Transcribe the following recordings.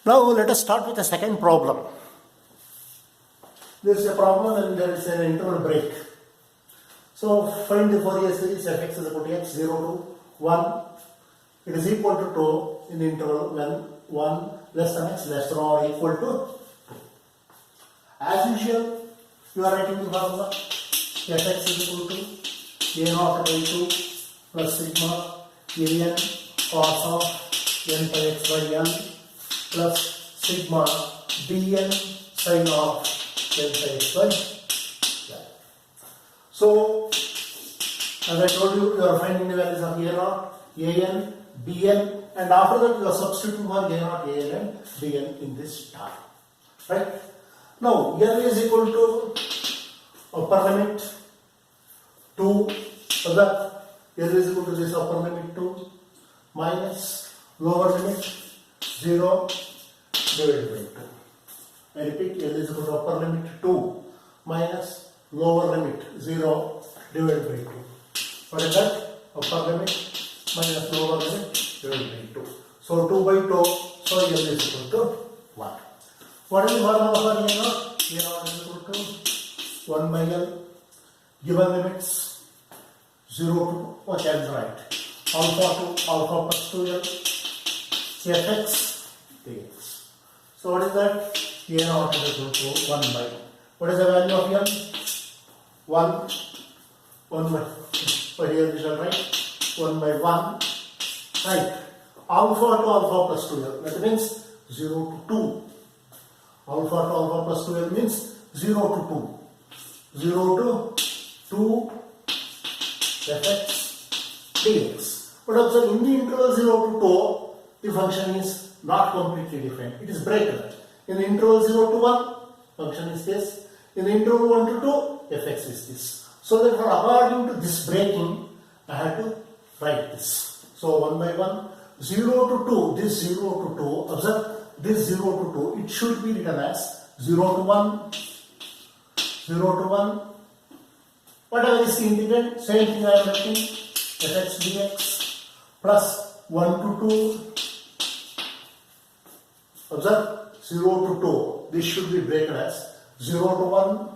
Now let us start with the second problem. There is a problem and there is an interval break. So find the Fourier series f x is equal to x 0 to 1. It is equal to 2 in the interval when 1 less than x less than or equal to 2. As usual, you are writing the formula fx is equal to a0 by 2 plus sigma an cos of n by x by n plus sigma dn sin of n by x by n. So, as I told you, you are finding the values of a0, an, bn, and after that you are substituting for a0, an, and bn in this term. Right? Now, n is equal to upper limit 2, so that n is equal to this upper limit 2 minus lower limit 0 divided by 2. I repeat, n is equal to upper limit 2 minus lower limit 0 divided by 2. What is that? Upper limit minus lower limit divided by 2. So 2 by 2, so n is equal to 1. What is the formula for a0? a0 is equal to 1 by l. Given limits 0 to, what can I write? Alpha to alpha plus 2l fx dx. So what is that? a0 is equal to 1 by. What is the value of n? 1 by, but here we shall write 1 by 1, right? Alpha to alpha plus 2l, that means 0 to 2. Alpha to alpha plus 2l means 0 to 2. 0 to 2 fx dx. But observe, in the interval 0 to 2, the function is not completely defined. It is breaking. In the interval 0 to 1, function is this. In the interval 1 to 2, fx is this. So therefore, according to this breaking, I have to write this. So 1 by 1, 0 to 2, this 0 to 2, observe this 0 to 2, it should be written as 0 to 1, 0 to 1, whatever is the integrand, same thing I am writing, fx dx plus 1 to 2, observe 0 to 2, this should be broken as 0 to 1,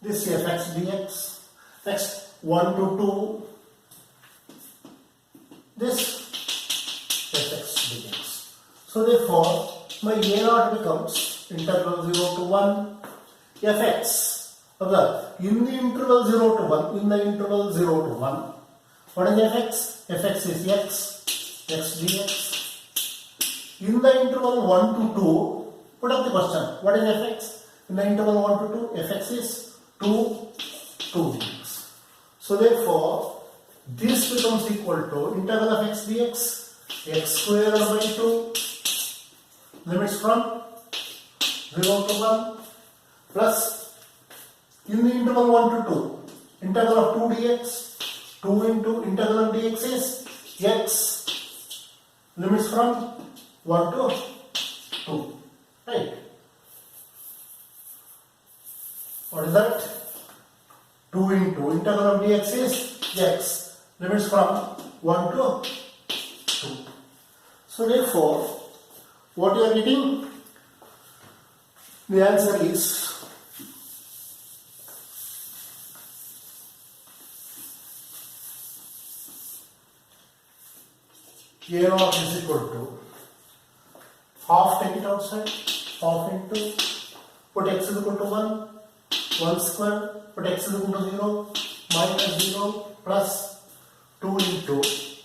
this fx dx, next 1 to 2, this fx dx. So therefore, my a0 becomes integral 0 to 1 fx. In the interval 0 to 1, in the interval 0 to 1, what is fx? Fx is x dx. In the interval 1 to 2, put up the question, what is fx? In the interval 1 to 2, fx is 2 dx. So therefore, this becomes equal to integral of x dx, x square by 2, limits from 0 to 1, plus in the interval 1 to 2, integral of 2 dx, 2 into integral of dx is x, limits from 1 to 2, right? What is that? 2 into integral of dx is x, limits from 1 to 2. So therefore, what you are getting? The answer is a0 is equal to half, take it outside, half into, put x is equal to 1, 1 square, put x is equal to 0, minus 0, plus 2 into,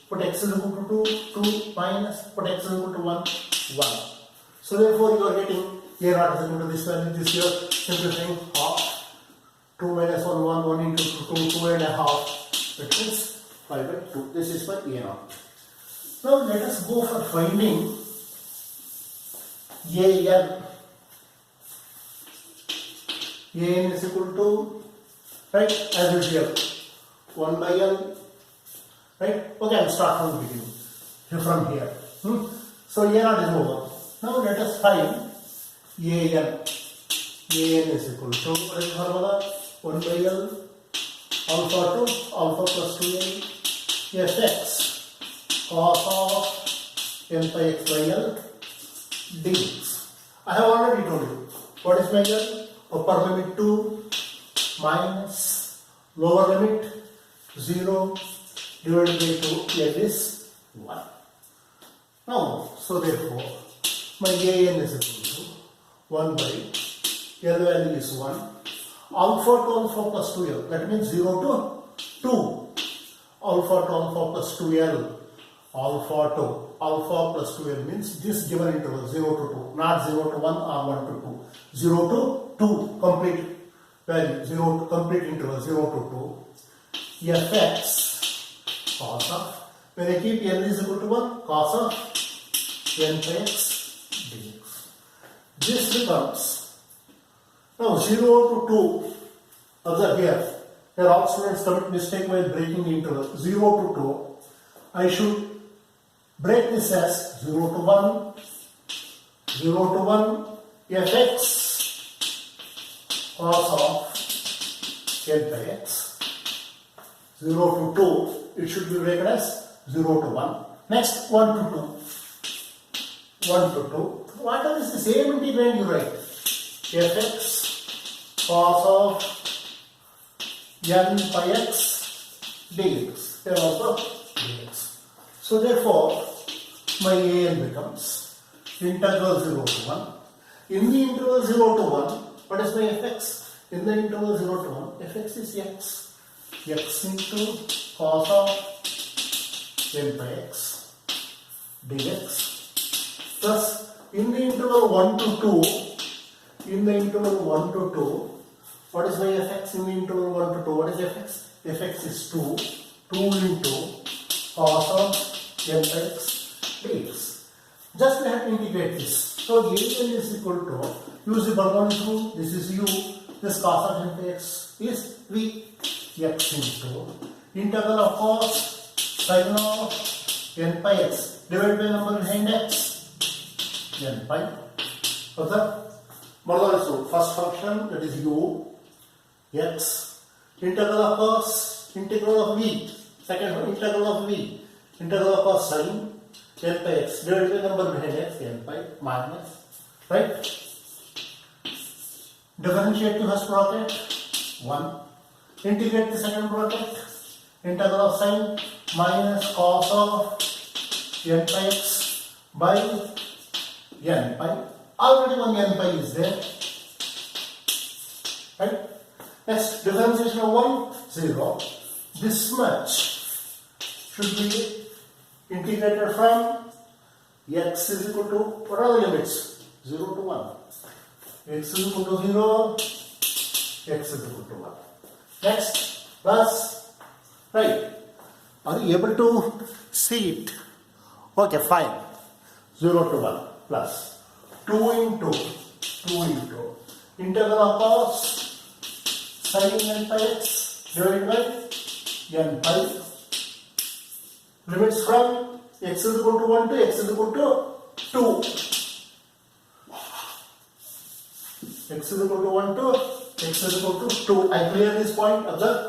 put x is equal to 2, minus, put x is equal to 1, 1. So therefore you are getting a0 is equal to this value, this here, simplifying half, 2 minus 1, 1, 1 into 2, 2 and a half, that means 5 by 2. This is for a0. Now let us go for finding an. An is equal to, right, as usual, 1 by l, right? Okay, I'll start from the beginning, from here. So a0 is over. Now let us find an. An is equal to, what is the formula? 1 by l, alpha to alpha plus 2l, fx cos of n by x by l dx. I have already told you what is measure. Upper limit 2 minus lower limit 0 divided by 2, that is 1. Now, so therefore, my an is equal to 1 by L value is 1. Alpha to alpha plus 2L, that means 0 to 2. Alpha to alpha plus 2L. Alpha to alpha plus 2L means this given interval 0 to 2, not 0 to 1 or 1 to 2. 0 to 2, complete value, 0 to complete interval 0 to 2. Fx cos of, when I keep L is equal to 1, cos of n by x dx. This becomes, now 0 to 2, observe here all students commit mistake while breaking the interval. 0 to 2, I should break this as 0 to 1, 0 to 1, fx cos of n by x. 0 to 2, it should be break as 0 to 1. Next, 1 to 2. 1 to 2. Whatever is the same integrand you write. Fx cos of n by x dx. Here also dx. So therefore, my an becomes integral 0 to 1. In the interval 0 to 1, what is my fx? In the interval 0 to 1, fx is x. X into cos of n by x dx. Plus, in the interval 1 to 2, in the interval 1 to 2, what is my fx in the interval 1 to 2? What is fx? Fx is 2. 2 into cos of n by x dx. Just we have to integrate this. So, an is equal to, use the Bernoulli's rule, this is u, this cos of n by x is v, x into integral of cos sin of n by x divided by number behind x. N pi. Okay? Bernoulli's rule. First function, that is u, x, integral of cos, integral of v, second one, integral of v, integral of cos sin n pi x divided by number behind x, n pi minus, right? Differentiate the first bracket, 1. Integrate the second bracket, integral of sin minus cos of n pi x by n pi. Already one n pi is there. Right? Next, differentiation of 1, 0. This much should be integrated from x is equal to, what are the limits? 0 to 1. X is equal to 0, x is equal to 1. Next, plus, right? Are you able to see it? Okay, fine. 0 to 1 plus 2 into integral of cos sin n pi x divided by n pi. Limits from x is equal to 1 to x is equal to 2. X is equal to 1 to x is equal to 2. I clear this point. Observe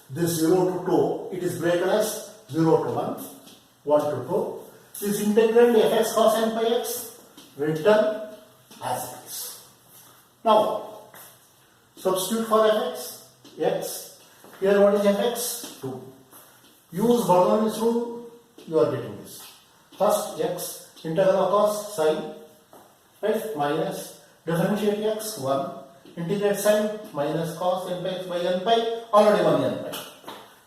this 0 to 2. It is breaken as 0 to 1, 1 to 2. This integrand fx cos n pi x written as it is. Now, substitute for fx, x. Here what is fx? 2. Use Bernoulli's rule, you are getting this. First x, integral of cos sin, right, minus, differentiate x, 1, integrate sin minus cos n pi x by n pi, already 1 n pi.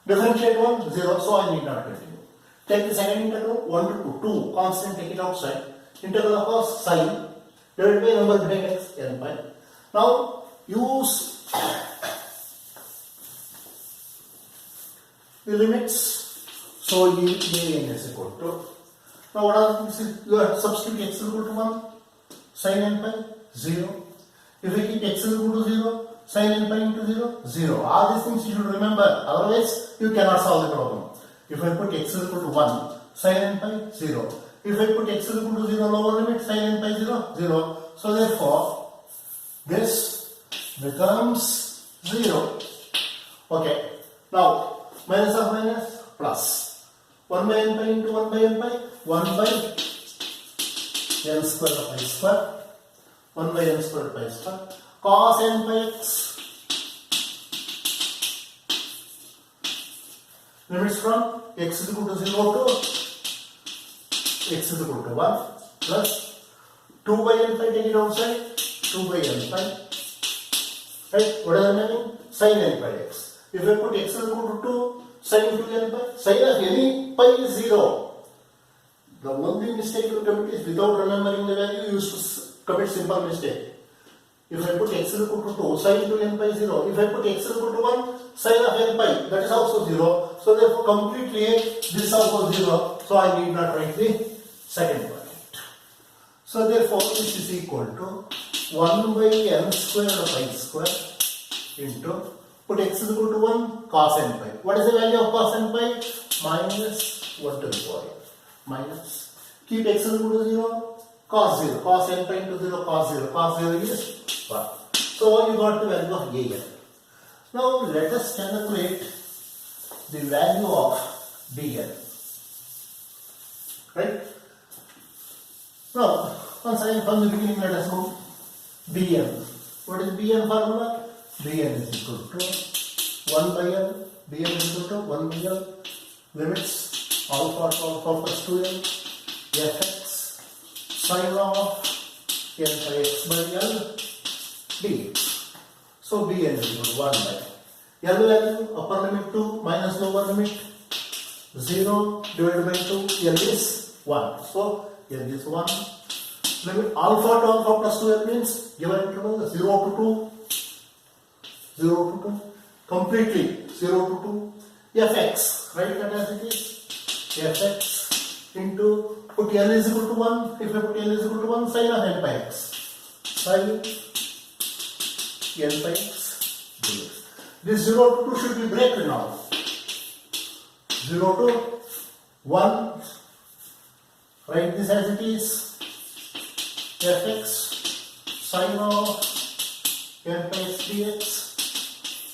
Differentiate 1, 0, so I need not continue. Take the second integral, 1 to 2, constant, take it outside. Integral of cos sin divided by number behind x, n pi. Now, use the limits. So, an is equal to. Now, what are things? You have substitute x is equal to 1, sin n pi, 0. If I keep x is equal to 0, sin n pi into 0, 0. All these things you should remember. Otherwise, you cannot solve the problem. If I put x is equal to 1, sin n pi, 0. If I put x is equal to 0, lower limit, sin n pi 0, 0. So therefore, this becomes 0. Okay. Now, minus of minus, plus. 1 by n pi into 1 by n pi, 1 by n square pi square 1 by n square pi square cos n pi x limits from x is equal to 0 to x is equal to 1 plus 2 by n pi, take it outside, 2 by n pi, right? What is the remaining? Sin n pi x. If I put x is equal to 2, sin 2 n pi, sin of any pi is 0. The only mistake you commit is without remembering the value, you used to commit simple mistake. If I put x is equal to 2, sin 2 n pi is 0. If I put x is equal to 1, sin of n pi, that is also 0. So therefore completely this is also 0. So I need not write the second point. So therefore this is equal to 1 by n square pi square into, put x is equal to 1, cos n pi. What is the value of cos n pi? Minus 1 to the power n. Minus, keep x is equal to 0, cos 0, cos n pi into 0, cos 0, cos 0 is 1. So you got the value of a n. Now let us calculate the value of bn. Right? Now, once again from the beginning, let us know bn. What is bn formula? bn is equal to 1 by n, bn is equal to 1 by n, limits alpha to alpha plus 2n, fx, sin of n by x by l, dx. So bn is equal to 1 by l value, upper limit 2 minus lower limit 0 divided by 2, l is 1. So l is 1. Limit alpha to alpha plus 2n means given interval 0 to 2, 0 to 2, completely 0 to 2, fx, write that as it is, fx into, put l is equal to 1, if I put l is equal to 1, sin of n pi x, sin n pi x dx. This 0 to 2 should be break now, 0 to 1, write this as it is, fx sin of n pi x dx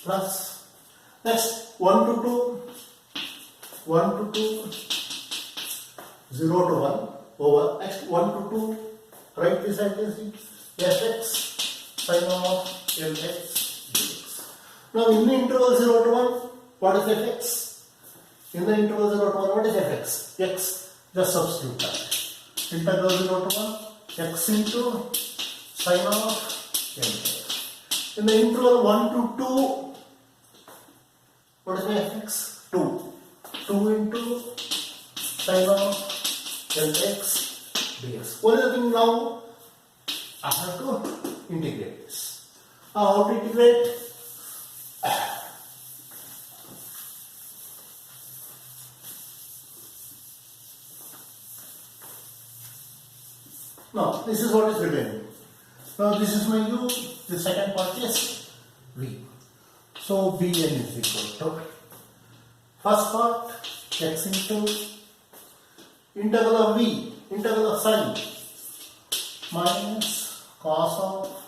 plus, next 1 to 2, 1 to 2, 0 to 1 over, next 1 to 2, write this as it is, fx sin of n pi x dx. Now in the interval 0 to 1, what is fx? In the interval 0 to 1, what is fx? X, just substitute that. Integral 0 to 1, x into sin of n pi x. In the interval 1 to 2, what is my fx? 2. 2 into sin of n pi x dx. What is the thing now? I have to integrate this. How to integrate? Now, this is what is remaining. Now, this is my u, the second part is v. So, bn is equal to, first part, x into integral of v, integral of sin, minus cos of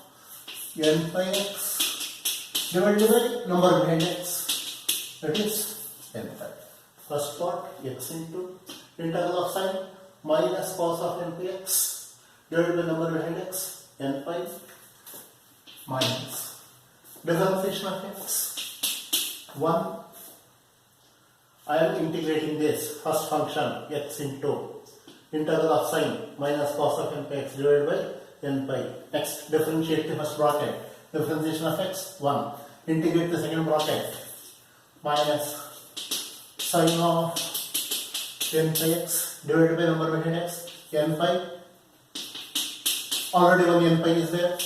n pi x divided by number behind x, that is n pi. First part, x into integral of sin, minus cos of n pi x divided by number behind x, n pi, minus differentiation of x, 1. I am integrating this first function x into integral of sin minus cos of n pi x divided by n pi. Next, differentiate the first bracket, differentiation of x, 1. Integrate the second bracket, minus sin of n pi x divided by number behind x, n pi. Already one n pi is there.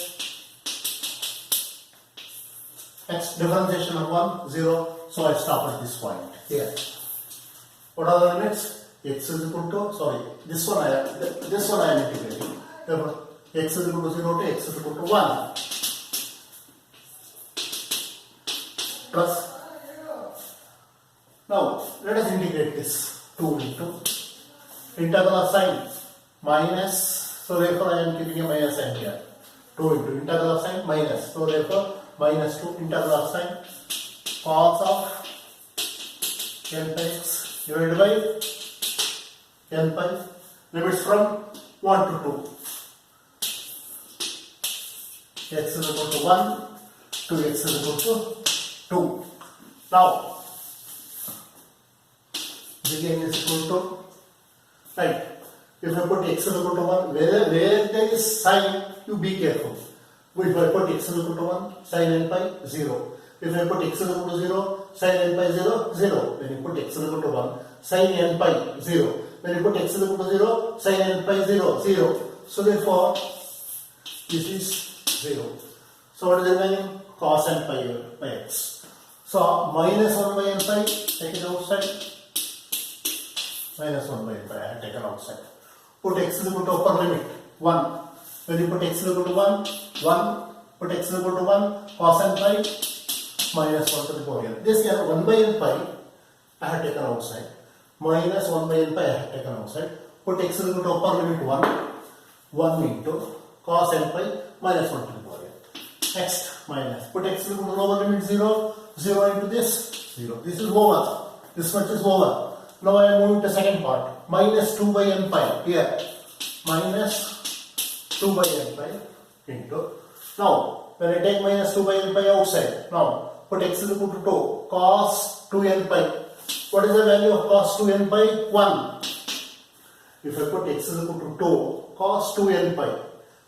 Next, differentiation of 1, 0. So I stop at this point here. What are the limits? X is equal to, sorry, this one I am integrating. Therefore, x is equal to 0 to x is equal to 1. Plus, now let us integrate this 2 into integral of sin minus. So therefore I am keeping a minus sign here. 2 into integral of sin minus. So therefore minus 2 integral of sin cos of n pi x divided by n pi, limits from 1 to 2. x is equal to 1, 2x is equal to 2. Now, bn is equal to, right, if I put x is equal to 1, where there is sign, you be careful. If I put x is equal to 1, sin n pi 0. If I put x is equal to 0, sin n pi 0, 0. When you put x is equal to 1, sin n pi 0. When you put x is equal to 0, sin n pi 0, 0. So therefore, this is 0. So what is the value? Cos n pi x. So minus 1 by n pi, take it outside. Minus 1 by n pi, I have taken outside. Put x is equal to upper limit 1. When you put x is equal to 1, 1. Put x is equal to 1, cos n pi minus 1 to the power n. This here 1 by n pi, I have taken outside. Minus 1 by n pi, I have taken outside. Put x is equal to upper limit 1. 1 into cos n pi minus 1 to the power n. Next, minus. Put x is equal to lower limit 0. 0 into this, 0. This is over. This much is over. Now I am moving to second part. Minus 2 by n pi. Here. Minus 2 by n pi into. Now, when I take minus 2 by n pi outside. Now, put x is equal to 2. Cos 2 n pi. What is the value of cos 2 n pi? 1. If I put x is equal to 2, cos 2 n pi.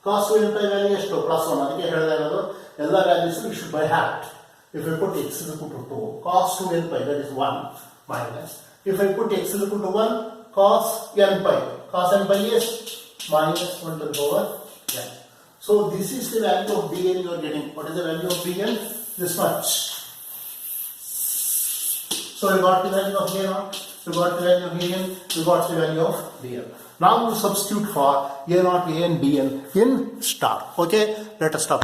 Cos 2 n pi value is 2 plus 1. ಅದಕ್ಕೆ ಹೇಳಿದೆ ಅನ್ನೋದು ಎಲ್ಲ values you should by heart. If I put x is equal to 2, cos 2 n pi, that is 1 minus. If I put x is equal to 1, cos n pi. Cos n pi is minus 1 to the power n. So this is the value of bn you are getting. What is the value of bn? This much. So you got the value of a0, you got the value of bn, you got the value of bn. Now you substitute for a0, an, bn in star. Okay, let us stop.